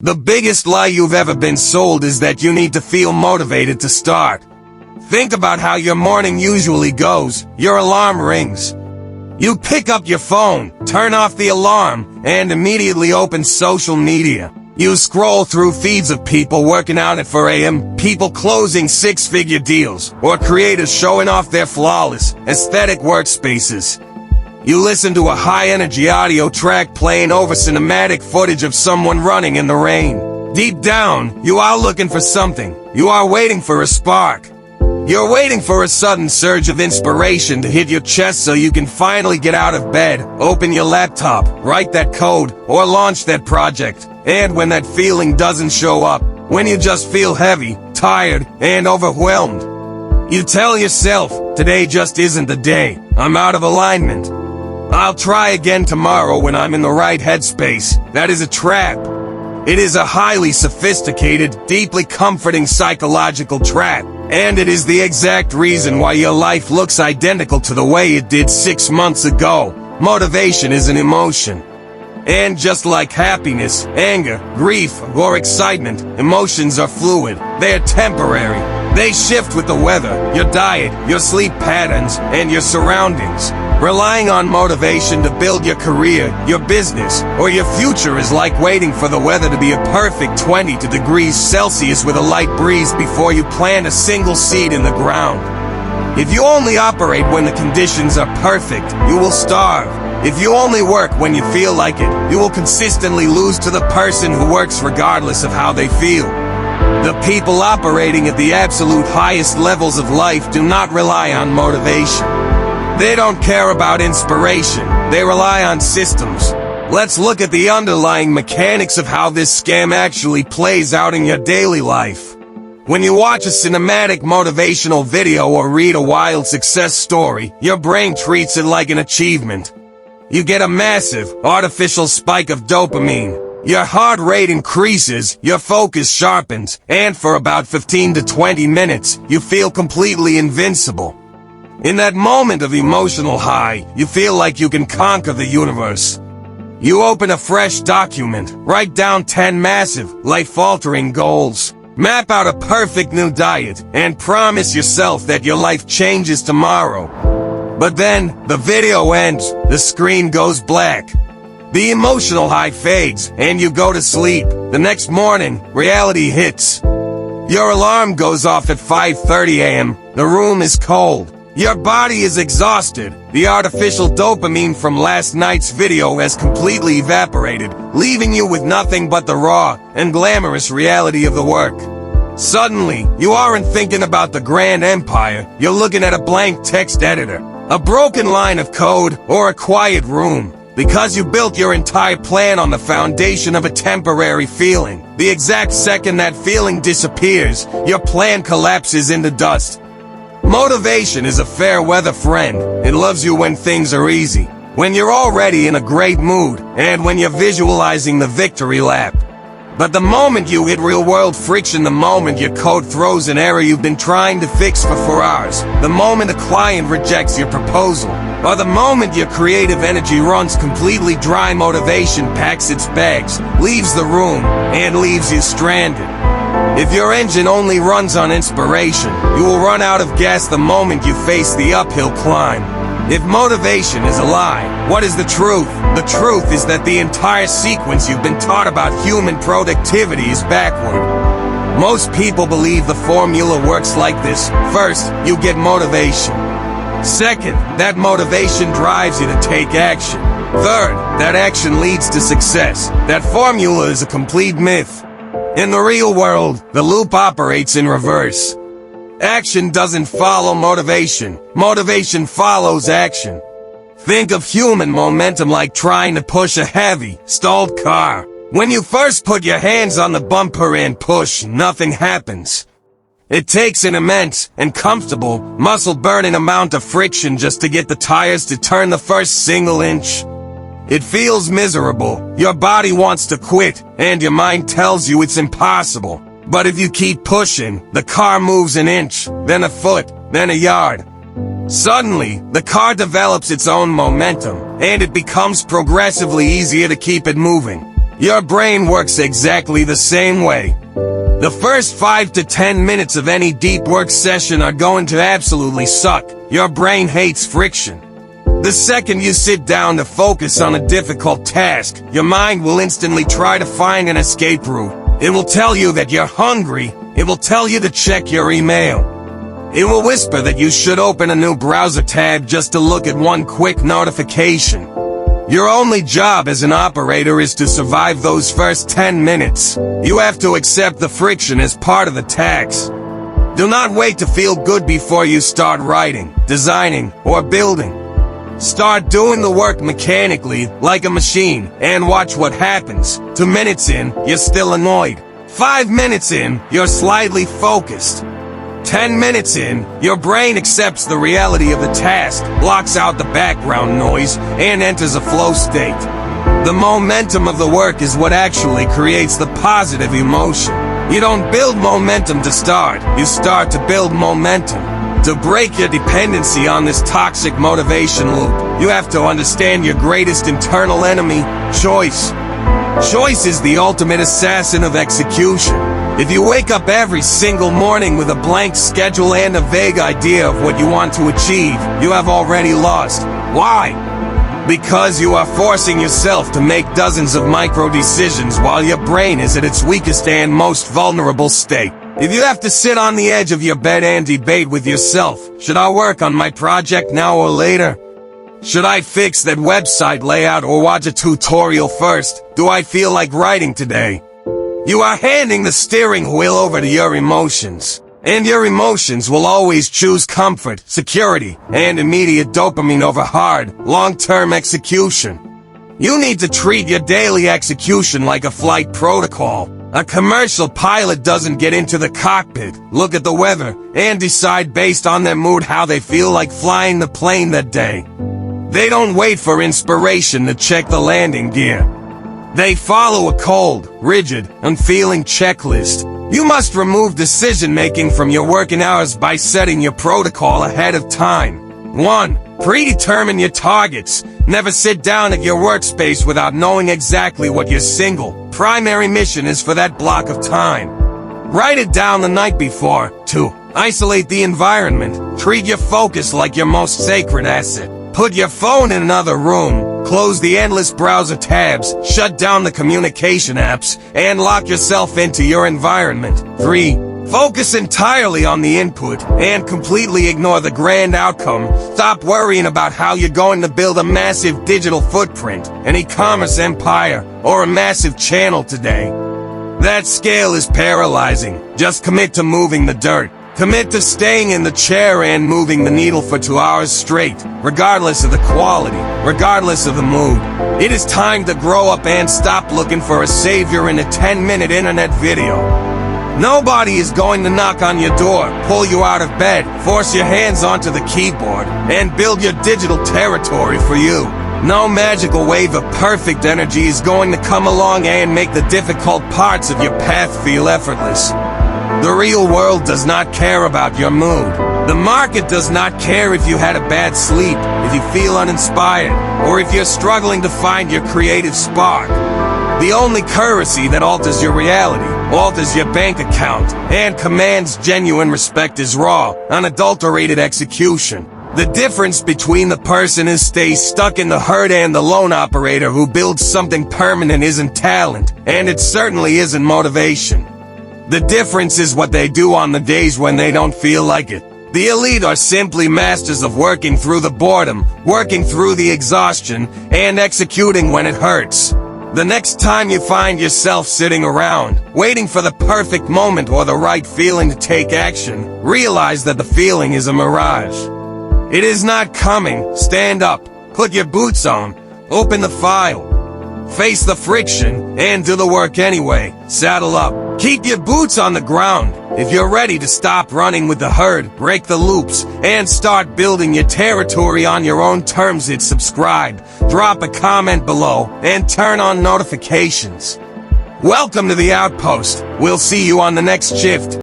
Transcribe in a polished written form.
The biggest lie you've ever been sold is that you need to feel motivated to start. Think about how your morning usually goes. Your alarm rings. You pick up your phone, turn off the alarm, and immediately open social media. You scroll through feeds of people working out at 4 a.m., people closing six-figure deals, or creators showing off their flawless, aesthetic workspaces. You listen to a high-energy audio track playing over cinematic footage of someone running in the rain. Deep down, you are looking for something. You are waiting for a spark. You're waiting for a sudden surge of inspiration to hit your chest so you can finally get out of bed, open your laptop, write that code, or launch that project. And when that feeling doesn't show up, when you just feel heavy, tired, and overwhelmed, you tell yourself, today just isn't the day. I'm out of alignment. I'll try again tomorrow when I'm in the right headspace. That is a trap. It is a highly sophisticated, deeply comforting psychological trap. And it is the exact reason why your life looks identical to the way it did 6 months ago. Motivation is an emotion. And just like happiness, anger, grief, or excitement, emotions are fluid. They are temporary. They shift with the weather, your diet, your sleep patterns, and your surroundings. Relying on motivation to build your career, your business, or your future is like waiting for the weather to be a perfect 22 degrees Celsius with a light breeze before you plant a single seed in the ground. If you only operate when the conditions are perfect, you will starve. If you only work when you feel like it, you will consistently lose to the person who works regardless of how they feel. The people operating at the absolute highest levels of life do not rely on motivation. They don't care about inspiration. They rely on systems. Let's look at the underlying mechanics of how this scam actually plays out in your daily life. When you watch a cinematic motivational video or read a wild success story, your brain treats it like an achievement. You get a massive, artificial spike of dopamine. Your heart rate increases, your focus sharpens, and for about 15 to 20 minutes, you feel completely invincible. In that moment of emotional high, you feel like you can conquer the universe. You open a fresh document, write down 10 massive, life-altering goals, map out a perfect new diet, and promise yourself that your life changes tomorrow. But then, the video ends, the screen goes black. The emotional high fades, and you go to sleep. The next morning, reality hits. Your alarm goes off at 5:30 a.m. The room is cold. Your body is exhausted. The artificial dopamine from last night's video has completely evaporated, leaving you with nothing but the raw and glamorous reality of the work. Suddenly, you aren't thinking about the grand empire. You're looking at a blank text editor, a broken line of code, or a quiet room. Because you built your entire plan on the foundation of a temporary feeling. The exact second that feeling disappears, your plan collapses into dust. Motivation is a fair weather friend. It loves you when things are easy, when you're already in a great mood, and when you're visualizing the victory lap. But the moment you hit real-world friction, the moment your code throws an error you've been trying to fix for 4 hours, the moment a client rejects your proposal, or the moment your creative energy runs completely dry, motivation packs its bags, leaves the room, and leaves you stranded. If your engine only runs on inspiration, you will run out of gas the moment you face the uphill climb. If motivation is a lie, what is the truth? The truth is that the entire sequence you've been taught about human productivity is backward. Most people believe the formula works like this. First, you get motivation. Second, that motivation drives you to take action. Third, that action leads to success. That formula is a complete myth. In the real world, the loop operates in reverse. Action doesn't follow motivation. Motivation follows action. Think of human momentum like trying to push a heavy, stalled car. When you first put your hands on the bumper and push, nothing happens. It takes an immense and comfortable, muscle-burning amount of friction just to get the tires to turn the first single inch. It feels miserable. Your body wants to quit, and your mind tells you it's impossible. But if you keep pushing, the car moves an inch, then a foot, then a yard. Suddenly, the car develops its own momentum, and it becomes progressively easier to keep it moving. Your brain works exactly the same way. The first 5 to 10 minutes of any deep work session are going to absolutely suck. Your brain hates friction. The second you sit down to focus on a difficult task, your mind will instantly try to find an escape route. It will tell you that you're hungry. It will tell you to check your email. It will whisper that you should open a new browser tab just to look at one quick notification. Your only job as an operator is to survive those first 10 minutes. You have to accept the friction as part of the task. Do not wait to feel good before you start writing, designing, or building. Start doing the work mechanically, like a machine, and watch what happens. 2 minutes in, you're still annoyed. 5 minutes in, you're slightly focused. 10 minutes in, your brain accepts the reality of the task, blocks out the background noise, and enters a flow state. The momentum of the work is what actually creates the positive emotion. You don't build momentum to start, you start to build momentum. To break your dependency on this toxic motivation loop, you have to understand your greatest internal enemy, choice. Choice is the ultimate assassin of execution. If you wake up every single morning with a blank schedule and a vague idea of what you want to achieve, you have already lost. Why? Because you are forcing yourself to make dozens of micro decisions while your brain is at its weakest and most vulnerable state. If you have to sit on the edge of your bed and debate with yourself, should I work on my project now or later? Should I fix that website layout or watch a tutorial first? Do I feel like writing today? You are handing the steering wheel over to your emotions. And your emotions will always choose comfort, security, and immediate dopamine over hard, long-term execution. You need to treat your daily execution like a flight protocol. A commercial pilot doesn't get into the cockpit, look at the weather, and decide based on their mood how they feel like flying the plane that day. They don't wait for inspiration to check the landing gear. They follow a cold, rigid, unfeeling checklist. You must remove decision-making from your working hours by setting your protocol ahead of time. 1. Predetermine your targets. Never sit down at your workspace without knowing exactly what your single, primary mission is for that block of time. Write it down the night before. 2. Isolate the environment. Treat your focus like your most sacred asset. Put your phone in another room, close the endless browser tabs, shut down the communication apps, and lock yourself into your environment. 3. Focus entirely on the input and completely ignore the grand outcome. Stop worrying about how you're going to build a massive digital footprint, an e-commerce empire, or a massive channel today. That scale is paralyzing. Just commit to moving the dirt. Commit to staying in the chair and moving the needle for 2 hours straight, regardless of the quality, regardless of the mood. It is time to grow up and stop looking for a savior in a 10-minute internet video. Nobody is going to knock on your door, pull you out of bed, force your hands onto the keyboard, and build your digital territory for you. No magical wave of perfect energy is going to come along and make the difficult parts of your path feel effortless. The real world does not care about your mood. The market does not care if you had a bad sleep, if you feel uninspired, or if you're struggling to find your creative spark. The only currency that alters your reality, alters your bank account, and commands genuine respect is raw, unadulterated execution. The difference between the person who stays stuck in the herd and the lone operator who builds something permanent isn't talent, and it certainly isn't motivation. The difference is what they do on the days when they don't feel like it. The elite are simply masters of working through the boredom, working through the exhaustion, and executing when it hurts. The next time you find yourself sitting around, waiting for the perfect moment or the right feeling to take action, realize that the feeling is a mirage. It is not coming. Stand up, put your boots on, open the file, face the friction, and do the work anyway. Saddle up. Keep your boots on the ground. If you're ready to stop running with the herd, break the loops, and start building your territory on your own terms, hit subscribe, drop a comment below, and turn on notifications. Welcome to the Outpost. We'll see you on the next shift.